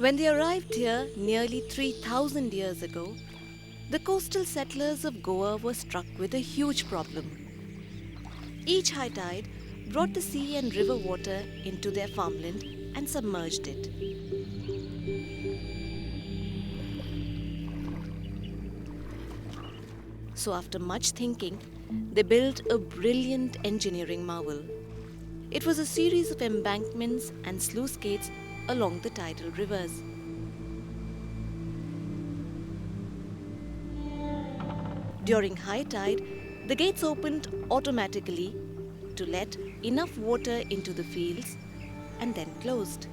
When they arrived here nearly 3,000 years ago, the coastal settlers of Goa were struck with a huge problem. Each high tide brought the sea and river water into their farmland and submerged it. So after much thinking, they built a brilliant engineering marvel. It was a series of embankments and sluice gates along the tidal rivers. During high tide, the gates opened automatically to let enough water into the fields and then closed.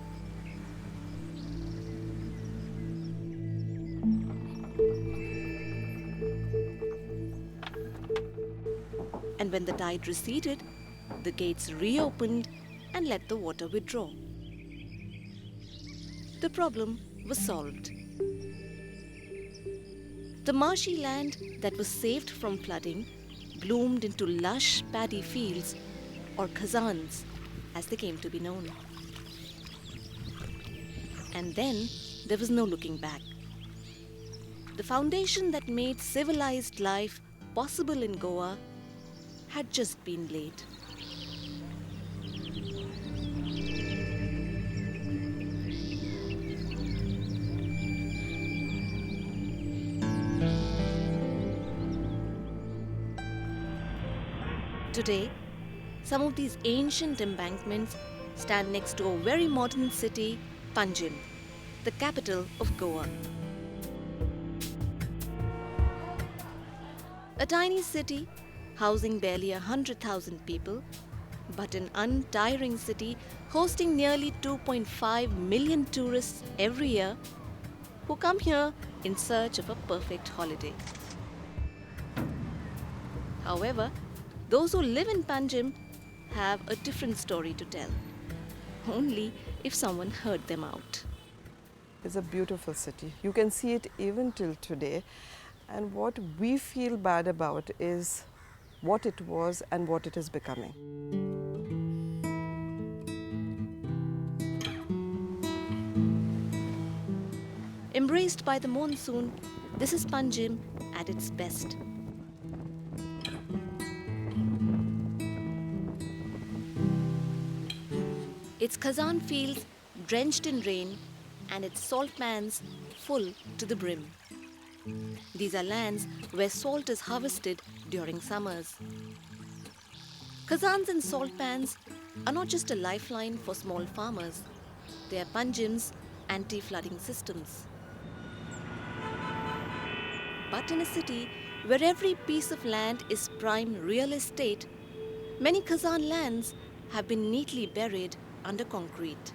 And when the tide receded, the gates reopened and let the water withdraw. The problem was solved. The marshy land that was saved from flooding bloomed into lush paddy fields, or khazans as they came to be known. And then there was no looking back. The foundation that made civilized life possible in Goa had just been laid. Today, some of these ancient embankments stand next to a very modern city, Panjim, the capital of Goa. A tiny city housing barely 100,000 people, but an untiring city hosting nearly 2.5 million tourists every year who come here in search of a perfect holiday. However, those who live in Panjim have a different story to tell, only if someone heard them out. It's a beautiful city. You can see it even till today. And what we feel bad about is what it was and what it is becoming. Embraced by the monsoon, this is Panjim at its best. Its khazan fields drenched in rain and its salt pans full to the brim. These are lands where salt is harvested during summers. Khazans and salt pans are not just a lifeline for small farmers, they are Panjim's anti-flooding systems. But in a city where every piece of land is prime real estate, many khazan lands have been neatly buried under concrete.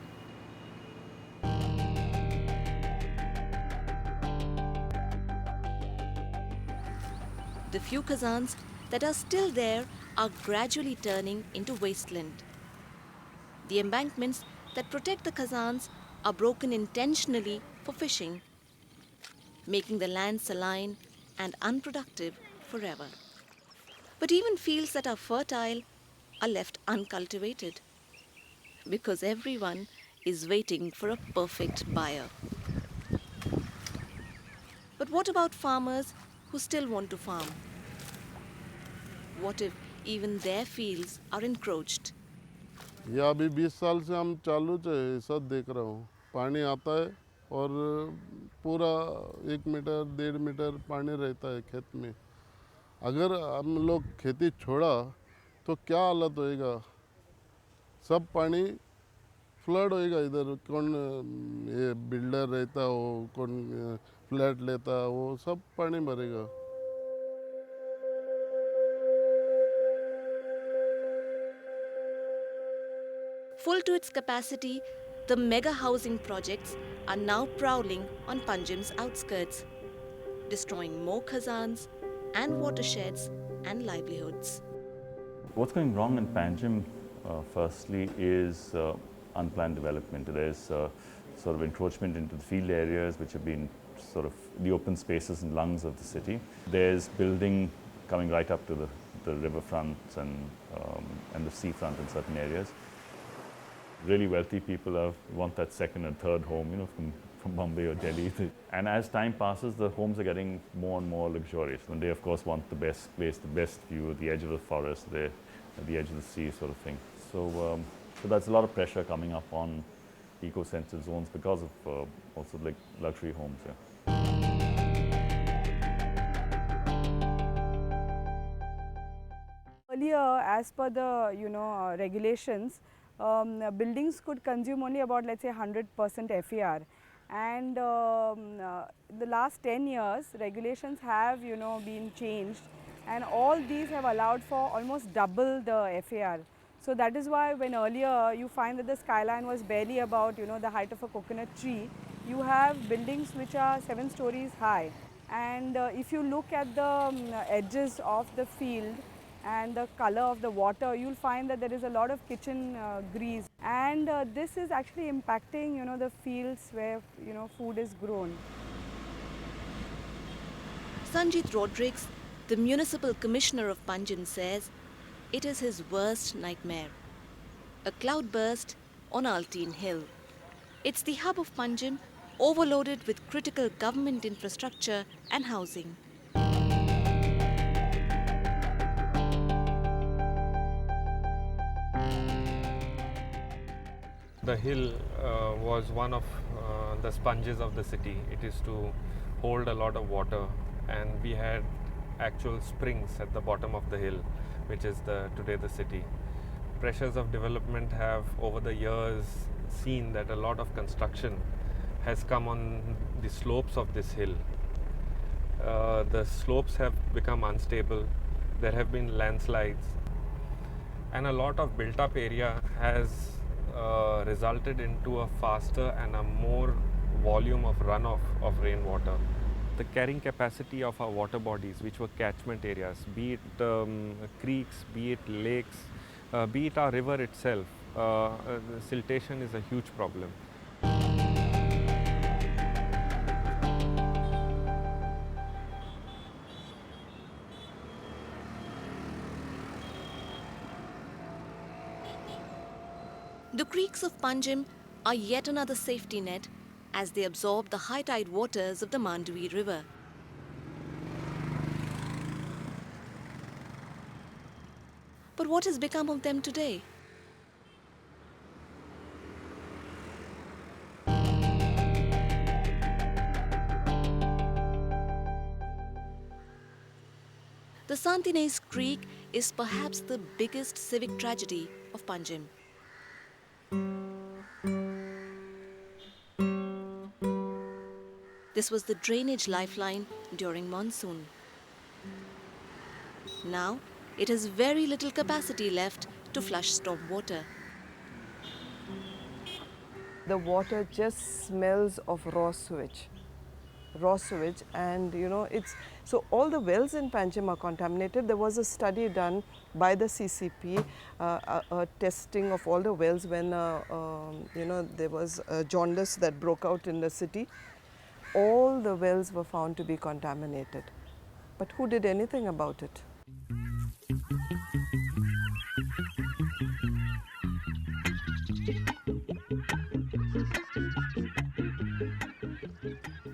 The few khazans that are still there are gradually turning into wasteland. The embankments that protect the khazans are broken intentionally for fishing, making the land saline and unproductive forever. But even fields that are fertile are left uncultivated because everyone is waiting for a perfect buyer. But what about farmers who still want to farm? What if even their fields are encroached? या अभी 20 साल से हम चालू ऐसा देख रहा हूँ पानी आता है और पूरा 1 मीटर 1.5 मीटर पानी रहता है खेत में अगर हम लोग खेती छोड़ा तो क्या हालत होएगा सब पानी फ्लड होएगा इधर कौन ये बिल्डर रहता हो कौन फ्लैट लेता वो सब पानी भरेगा Full to its capacity, the mega housing projects are now prowling on Panjim's outskirts, destroying more khazans and watersheds and livelihoods. What's going wrong in Panjim, firstly, is unplanned development. There's sort of encroachment into the field areas, which have been sort of the open spaces and lungs of the city. There's building coming right up to the riverfronts and the seafront in certain areas. Really wealthy people want that second and third home, from from Bombay or Delhi. And as time passes, the homes are getting more and more luxurious. And they, of course, want the best place, the best view, the edge of the forest, at the edge of the sea sort of thing. So that's a lot of pressure coming up on eco-sensitive zones because of also like luxury homes. Yeah. Earlier, as per the regulations, buildings could consume only about, let's say, 100% FAR. And the last 10 years, regulations have been changed, and all these have allowed for almost double the FAR. So that is why when earlier you find that the skyline was barely about the height of a coconut tree, you have buildings which are 7 stories high. And if you look at the edges of the field and the color of the water, you'll find that there is a lot of kitchen grease, and this is actually impacting the fields where food is grown. Sanjit Rodrigues, the municipal commissioner of Panjim, says it is his worst nightmare. A cloudburst on Alteen Hill. It's the hub of Panjim, overloaded with critical government infrastructure and housing. The hill was one of the sponges of the city. It is to hold a lot of water, and we had actual springs at the bottom of the hill, which is today the city. Pressures of development have over the years seen that a lot of construction has come on the slopes of this hill. The slopes have become unstable. There have been landslides, and a lot of built up area has resulted into a faster and a more volume of runoff of rainwater. The carrying capacity of our water bodies, which were catchment areas, be it creeks, be it lakes, be it our river itself, siltation is a huge problem. The creeks of Panjim are yet another safety net as they absorb the high tide waters of the Mandvi River. But what has become of them today? The Santines Creek is perhaps the biggest civic tragedy of Panjim. This was the drainage lifeline during monsoon. Now, it has very little capacity left to flush storm water. The water just smells of raw sewage, and it's so all the wells in Panjim are contaminated. There was a study done by the CCP, a testing of all the wells when there was a jaundice that broke out in the city. All the wells were found to be contaminated, but who did anything about it?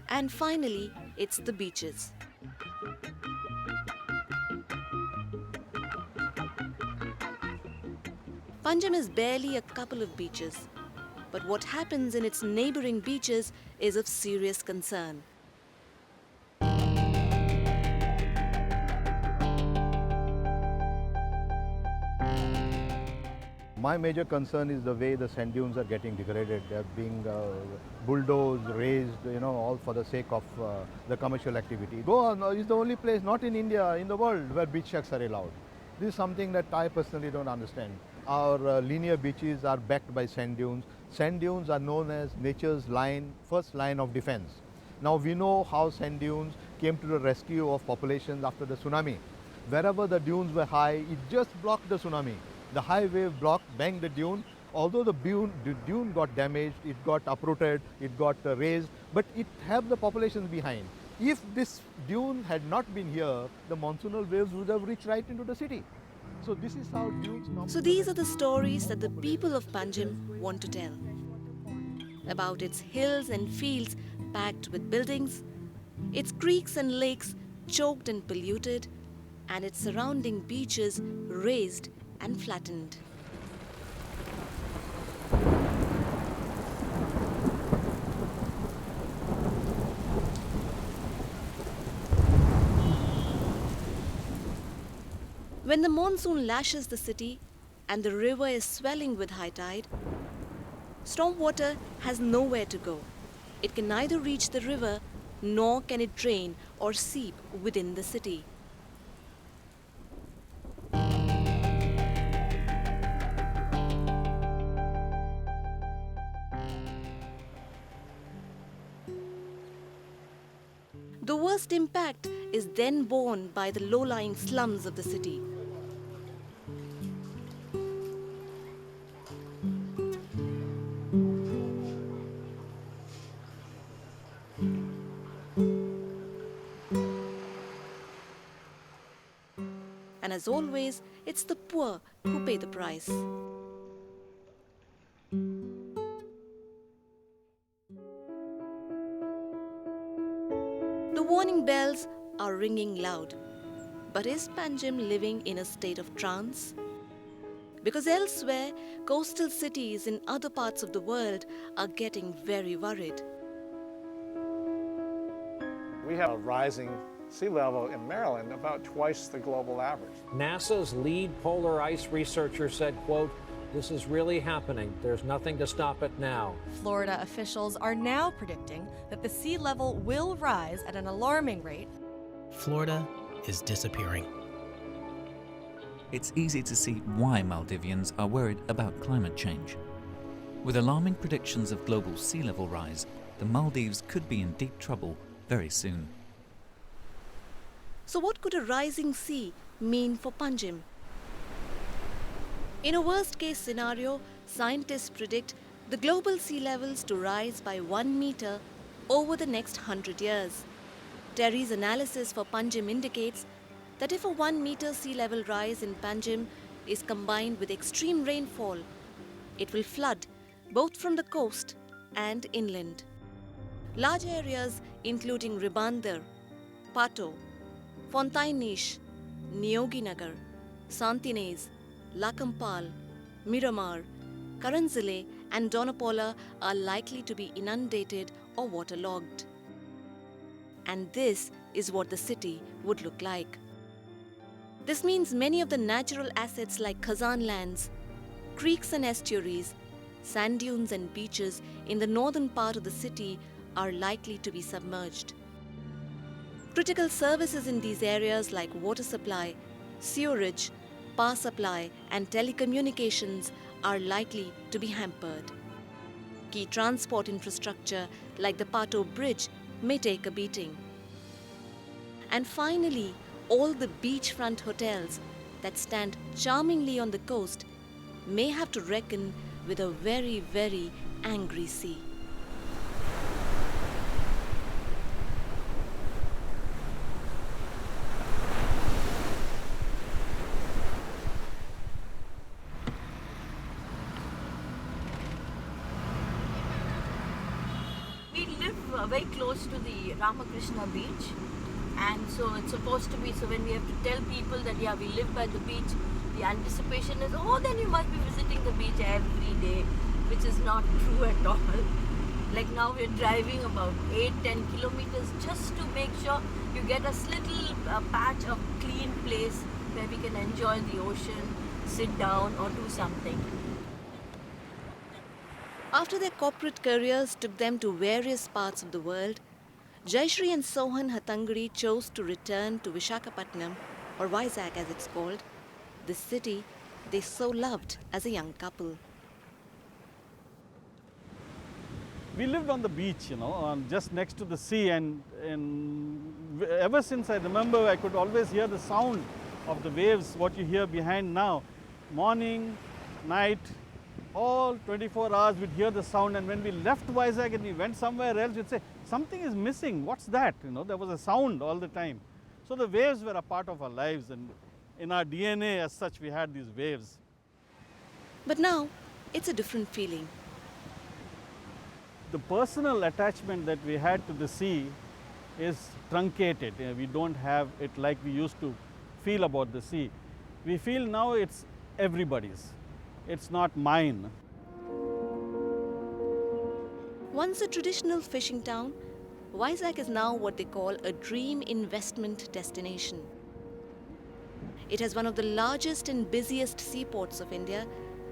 And finally, it's the beaches. Panjim is barely a couple of beaches, but what happens in its neighboring beaches is of serious concern. My major concern is the way the sand dunes are getting degraded. They are being bulldozed, raised, all for the sake of the commercial activity. Goa is the only place, not in India, in the world, where beach shacks are allowed. This is something that I personally don't understand. Our linear beaches are backed by sand dunes. Sand dunes are known as nature's first line of defense. Now we know how sand dunes came to the rescue of populations after the tsunami. Wherever the dunes were high, it just blocked the tsunami. The high wave banged the dune. Although the dune got damaged, it got uprooted, it got raised, but it had the populations behind. If this dune had not been here, the monsoonal waves would have reached right into the city. So this is how dunes... So these are the stories that the people of Panjim want to tell. about its hills and fields packed with buildings, its creeks and lakes choked and polluted, and its surrounding beaches raised and flattened. When the monsoon lashes the city and the river is swelling with high tide, storm water has nowhere to go. It can neither reach the river nor can it drain or seep within the city. The worst impact is then borne by the low-lying slums of the city. And as always, it's the poor who pay the price. The warning bells are ringing loud. But is Panjim living in a state of trance? Because elsewhere, coastal cities in other parts of the world are getting very worried. We have a rising sea level in Maryland about twice the global average. NASA's lead polar ice researcher said, quote, "This is really happening. There's nothing to stop it now." Florida officials are now predicting that the sea level will rise at an alarming rate. Florida is disappearing. It's easy to see why Maldivians are worried about climate change. With alarming predictions of global sea level rise, the Maldives could be in deep trouble very soon. So what could a rising sea mean for Panjim? In a worst-case scenario, scientists predict the global sea levels to rise by 1 meter over the next 100 years. Terry's analysis for Panjim indicates that if a 1 meter sea level rise in Panjim is combined with extreme rainfall, it will flood both from the coast and inland. Large areas including Ribandar, Pato, Fontaineish, Niyoginagar, Santines, Lakampal, Miramar, Karanzile and Donapola are likely to be inundated or waterlogged. And this is what the city would look like. This means many of the natural assets like Khazan lands, creeks and estuaries, sand dunes and beaches in the northern part of the city are likely to be submerged. Critical services in these areas like water supply, sewerage, power supply and telecommunications are likely to be hampered. Key transport infrastructure like the Pato Bridge may take a beating. And finally, all the beachfront hotels that stand charmingly on the coast may have to reckon with a very, very angry sea. We live very close to the Ramakrishna beach, and so it's supposed to be, so when we have to tell people that yeah, we live by the beach, the anticipation is, oh, then you must be visiting the beach every day, which is not true at all. Like now we're driving about 8-10 kilometers just to make sure you get a little patch of clean place where we can enjoy the ocean, sit down or do something. After their corporate careers took them to various parts of the world, Jayashree and Sohan Hattangadi chose to return to Visakhapatnam, or Vizag as it's called, the city they so loved as a young couple. We lived on the beach, just next to the sea, and ever since I remember, I could always hear the sound of the waves, what you hear behind now. Morning, night, all 24 hours we'd hear the sound, and when we left Vizag and we went somewhere else, we'd say, something is missing, what's that? There was a sound all the time. So the waves were a part of our lives, and in our DNA as such, we had these waves. But now, it's a different feeling. the personal attachment that we had to the sea is truncated. We don't have it like we used to feel about the sea. We feel now it's everybody's. It's not mine. Once a traditional fishing town, Vizag is now what they call a dream investment destination. It has one of the largest and busiest seaports of India,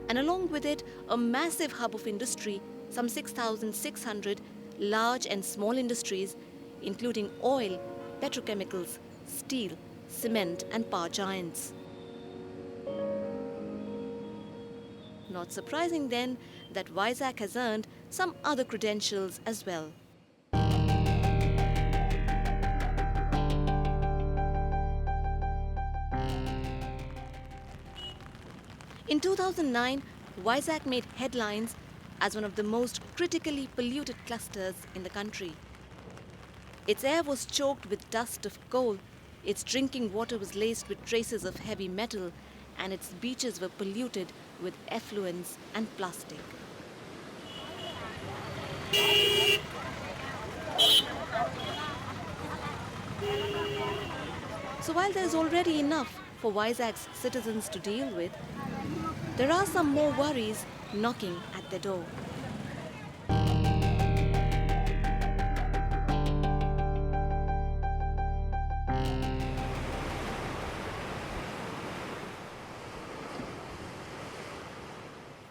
and along with it, a massive hub of industry, some 6,600 large and small industries, including oil, petrochemicals, steel, cement, and power giants. Not surprising then that Vizag has earned some other credentials as well. In 2009, Vizag made headlines as one of the most critically polluted clusters in the country. Its air was choked with dust of coal, its drinking water was laced with traces of heavy metal, and its beaches were polluted with effluents and plastic. So while there is already enough for Vizag's citizens to deal with, there are some more worries knocking at their door.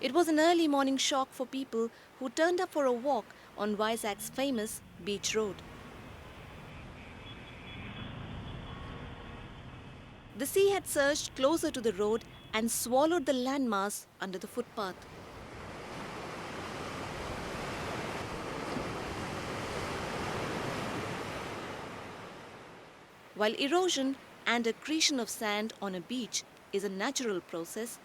It was an early morning shock for people who turned up for a walk on Vizag's famous Beach Road. The sea had surged closer to the road and swallowed the landmass under the footpath. While erosion and accretion of sand on a beach is a natural process,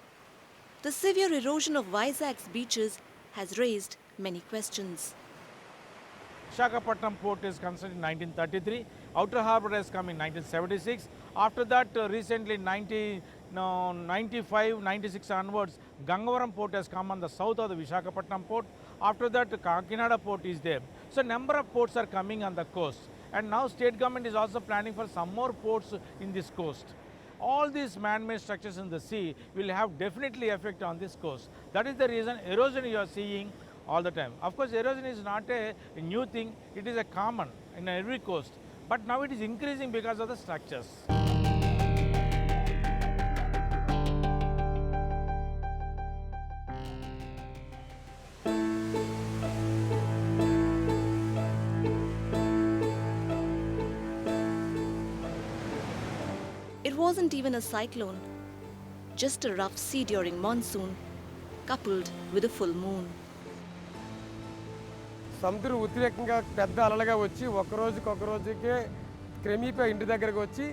the severe erosion of Vizag's beaches has raised many questions. Visakhapatnam port is constructed in 1933. Outer Harbour has come in 1976. After that, recently 95, 96 onwards, Gangavaram port has come on the south of the Visakhapatnam port. After that, Kakinada port is there. So, number of ports are coming on the coast. And now state government is also planning for some more ports in this coast. All these man-made structures in the sea will have definitely effect on this coast. That is the reason erosion you are seeing all the time. Of course, erosion is not a new thing, it is a common in every coast. But now it is increasing because of the structures. It wasn't even a cyclone, just a rough sea during monsoon, coupled with a full moon. సముద్రం ఉద్రేకంగా పెద్ద అలలుగా వచ్చి ఒకరోజుకే క్రమీపా ఇంటి దగ్గరకు వచ్చి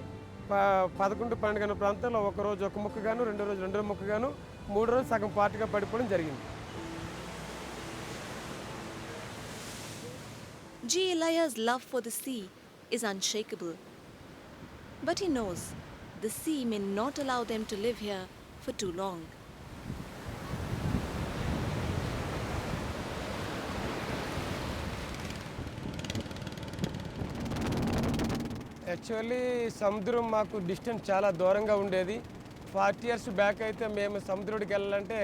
11-12 గంటల ప్రాంతంలో ఒక రోజు ఒక ముక్కగాను రెండో రోజు రెండో ముక్కగాను మూడో రోజు సగం పార్ట్గా పడిపోవడం జరిగింది. G. Elijah's love for the sea is unshakable. But he knows the sea may not allow them to live here for too long. Actually సముద్రం మాకు డిస్టెన్స్ చాలా దూరంగా ఉండేది. 40 years బ్యాక్ అయితే మేము సముద్రుడికి వెళ్ళాలంటే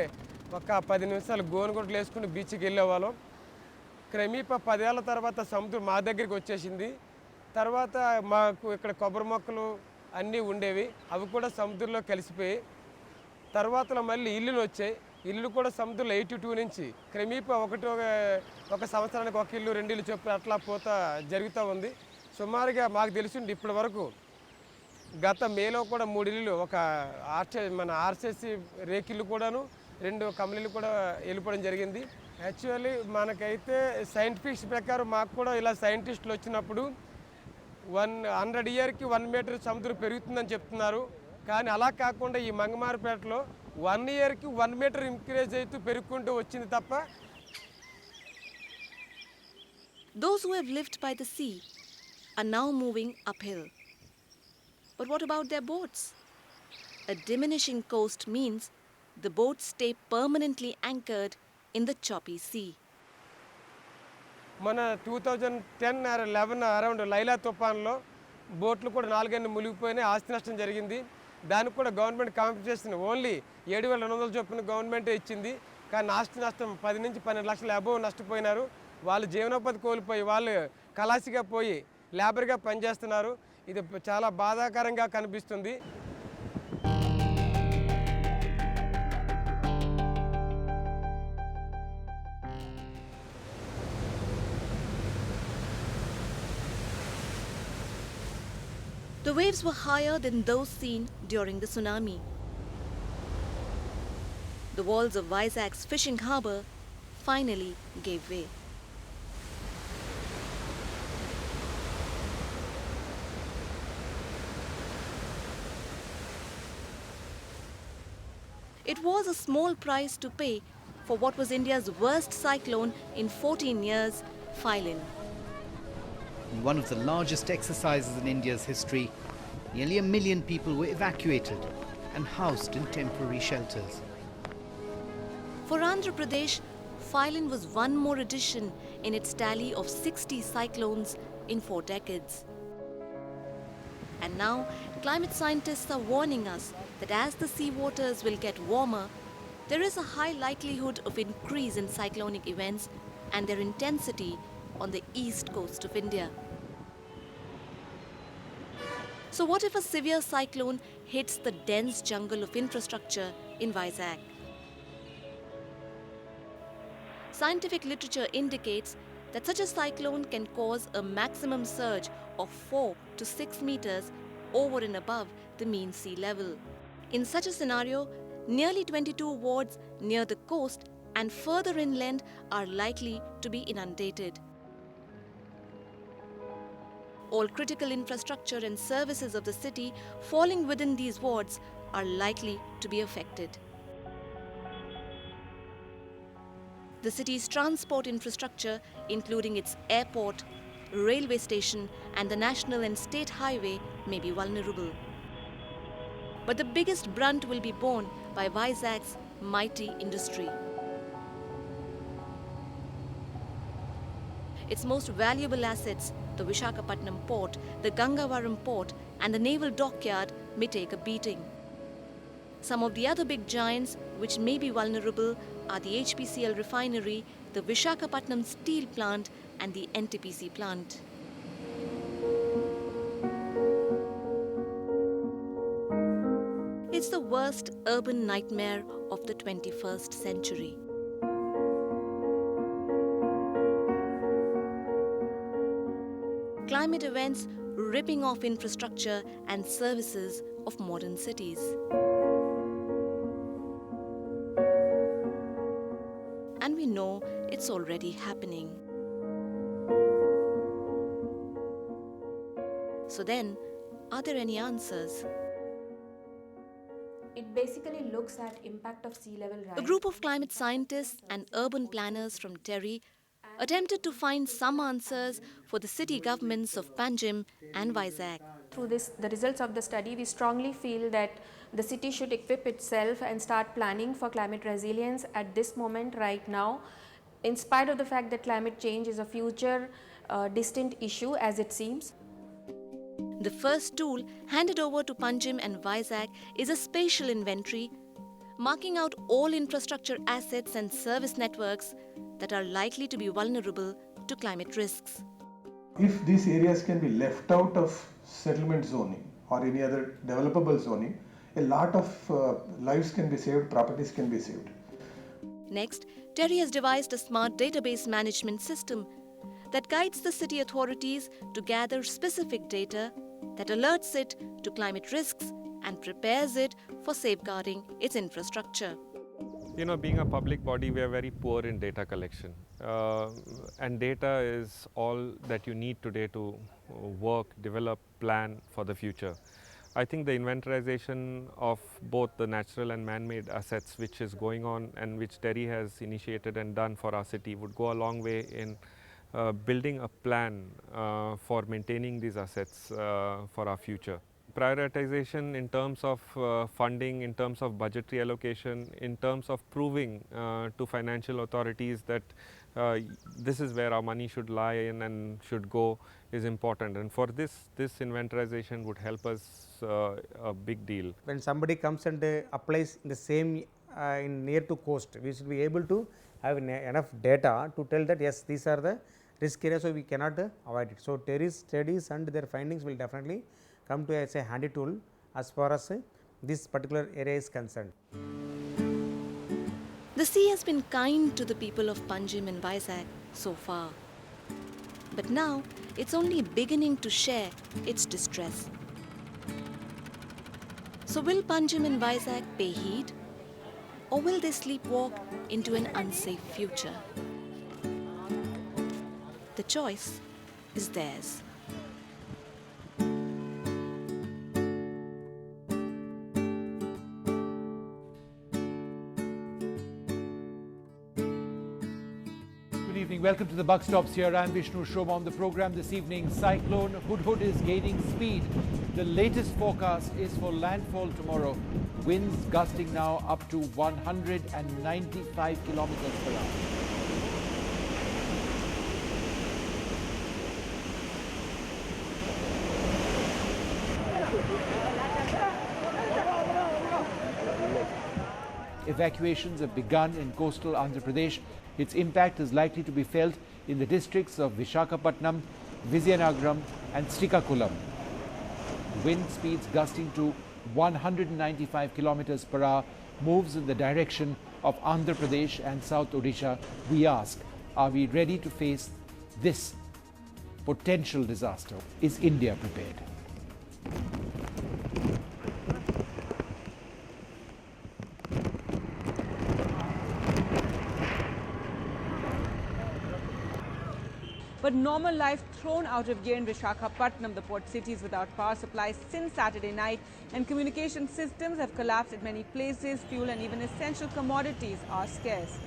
ఒక 10 నిమిషాలు గోనుగుడ్లు వేసుకుని బీచ్కి వెళ్ళేవాళ్ళం. క్రమేపా 10 ఏళ్ల తర్వాత సముద్రం మా దగ్గరికి వచ్చేసింది. తర్వాత మాకు ఇక్కడ కొబ్బరి మొక్కలు అన్నీ ఉండేవి, అవి కూడా సముద్రంలో కలిసిపోయి తర్వాతలో మళ్ళీ ఇల్లులు వచ్చాయి. ఇల్లు కూడా సముద్రంలో 82 నుంచి క్రమేపా ఒక సంవత్సరానికి ఒక ఇల్లు 2 ఇల్లు చొప్పున అట్లా పోతా జరుగుతూ ఉంది. సుమారుగా మాకు తెలిసింది ఇప్పటి వరకు గత మేలో కూడా 3 ఇల్లులు, ఒక మన ఆర్సీసీ రేకిల్లు కూడాను 2 కమలీలు కూడా వెళ్ళిపోవడం జరిగింది. యాక్చువల్లీ మనకైతే సైంటిఫిక్స్ ప్రకారం మాకు కూడా ఇలా సైంటిస్టులు వచ్చినప్పుడు 100 yearకి 1 meter సముద్రం పెరుగుతుందని చెప్తున్నారు. కానీ అలా కాకుండా ఈ మంగమారిపేటలో 1 yearకి 1 meter ఇంక్రీజ్ అవుతూ పెరుగుకుంటూ వచ్చింది తప్ప. Those who have lived by the sea are now moving uphill. But what about their boats? A diminishing coast means the boats stay permanently anchored in the choppy sea. మన 2010 or 11 around Laila తుఫాన్లో బోట్లు కూడా 4 మునిగిపోయినాయి, ఆస్తి నష్టం జరిగింది. దానికి కూడా government compensation only 7,200 చొప్పున గవర్నమెంటే ఇచ్చింది. కానీ ఆస్తి నష్టం 10 నుంచి 12 లక్షల అబోవ్ నష్టపోయినారు. వాళ్ళు జీవనోపాధి కోల్పోయి వాళ్ళు కలాసిగా పోయి లేబర్గా పనిచేస్తున్నారు. ఇది చాలా బాధాకరంగా కనిపిస్తుంది. The waves were higher than those seen during the tsunami. The walls of Vizag's fishing harbour finally gave way. It was a small price to pay for what was India's worst cyclone in 14 years, Phylin. In one of the largest exercises in India's history, nearly 1 million people were evacuated and housed in temporary shelters. For Andhra Pradesh, Phylin was one more addition in its tally of 60 cyclones in 4 decades. And now, climate scientists are warning us that as the sea waters will get warmer, there is a high likelihood of increase in cyclonic events and their intensity on the east coast of India. So what if a severe cyclone hits the dense jungle of infrastructure in Vizag? Scientific literature indicates that such a cyclone can cause a maximum surge of 4 to 6 meters over and above the mean sea level. In such a scenario, nearly 22 wards near the coast and further inland are likely to be inundated. All critical infrastructure and services of the city falling within these wards are likely to be affected. The city's transport infrastructure, including its airport, railway station and the national and state highway, may be vulnerable. But the biggest brunt will be borne by Vizag's mighty industry. Its most valuable assets, the Visakhapatnam port, the Gangavaram port and the naval dockyard may take a beating. Some of the other big giants which may be vulnerable are the HPCL refinery, the Visakhapatnam steel plant and the NTPC plant. It's the worst urban nightmare of the 21st century. Climate events ripping off infrastructure and services of modern cities. And we know it's already happening. So then, are there any answers? It basically looks at impact of sea level rise. A group of climate scientists and urban planners from Terry attempted to find some answers for the city governments of Panjim and Vizag. Through the results of the study, we strongly feel that the city should equip itself and start planning for climate resilience at this moment right now, in spite of the fact that climate change is a future distant issue as it seems. The first tool handed over to Panjim and Vizag is a spatial inventory, marking out all infrastructure assets and service networks that are likely to be vulnerable to climate risks. If these areas can be left out of settlement zoning or any other developable zoning, a lot of lives can be saved, properties can be saved. Next, Terry has devised a smart database management system that guides the city authorities to gather specific data that alerts it to climate risks and prepares it for safeguarding its infrastructure. You know, being a public body, we are very poor in data collection. And data is all that you need today to work, develop, plan for the future. I think the inventarization of both the natural and man-made assets which is going on and which Terry has initiated and done for our city would go a long way in building a plan for maintaining these assets for our future. Prioritization in terms of funding, in terms of budgetary allocation, in terms of proving to financial authorities that this is where our money should lie in and should go is important, and for this inventorization would help us a big deal. When somebody comes and applies in the same in near to coast, we should be able to have enough data to tell that yes, these are the risk areas, so we cannot avoid it. So terrorist studies and their findings will definitely come to as a handy tool as far as this particular area is concerned. The sea has been kind to the people of Panjim and Vizag so far. But now it's only beginning to share its distress. So will Panjim and Vizag pay heed? Or will they sleepwalk into an unsafe future? The choice is theirs. Welcome to the Buck Stops here. I'm Vishnu Shobha. On the program this evening, cyclone Hudhud is gaining speed. The latest forecast is for landfall tomorrow. Winds gusting now up to 195 kilometers per hour. Evacuations have begun in coastal Andhra Pradesh. Its impact is likely to be felt in the districts of Visakhapatnam, Vizianagaram and Srikakulam. Wind speeds gusting to 195 kilometers per hour moves in the direction of Andhra Pradesh and South Odisha. We ask, are we ready to face this potential disaster? Is India prepared? But normal life thrown out of gear in Visakhapatnam, the port city is without power supply since Saturday night, and communication systems have collapsed at many places. Fuel and even essential commodities are scarce.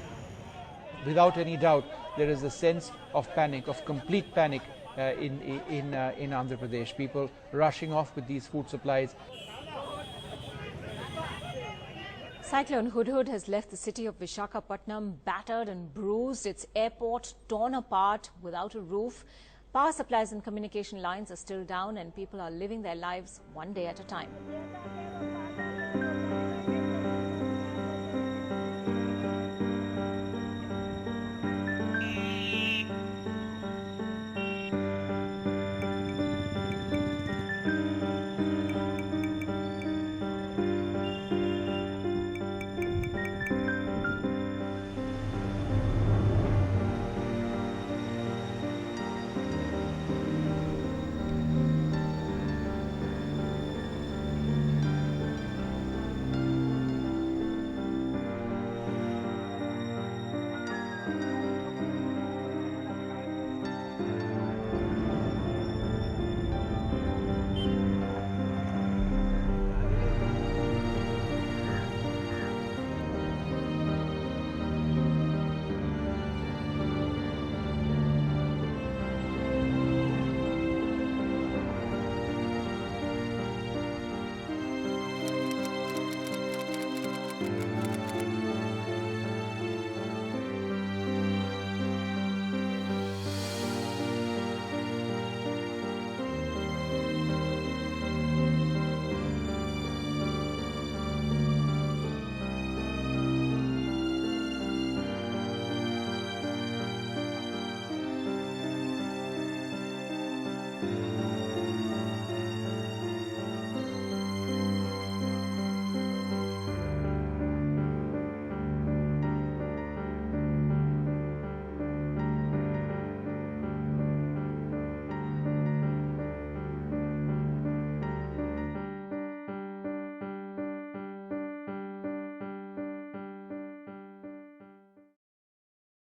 Without any doubt, there is a sense of panic, of complete panic in Andhra Pradesh. People rushing off with these food supplies. Cyclone Hudhud has left the city of Visakhapatnam battered and bruised, its airport torn apart without a roof. Power supplies and communication lines are still down and people are living their lives one day at a time.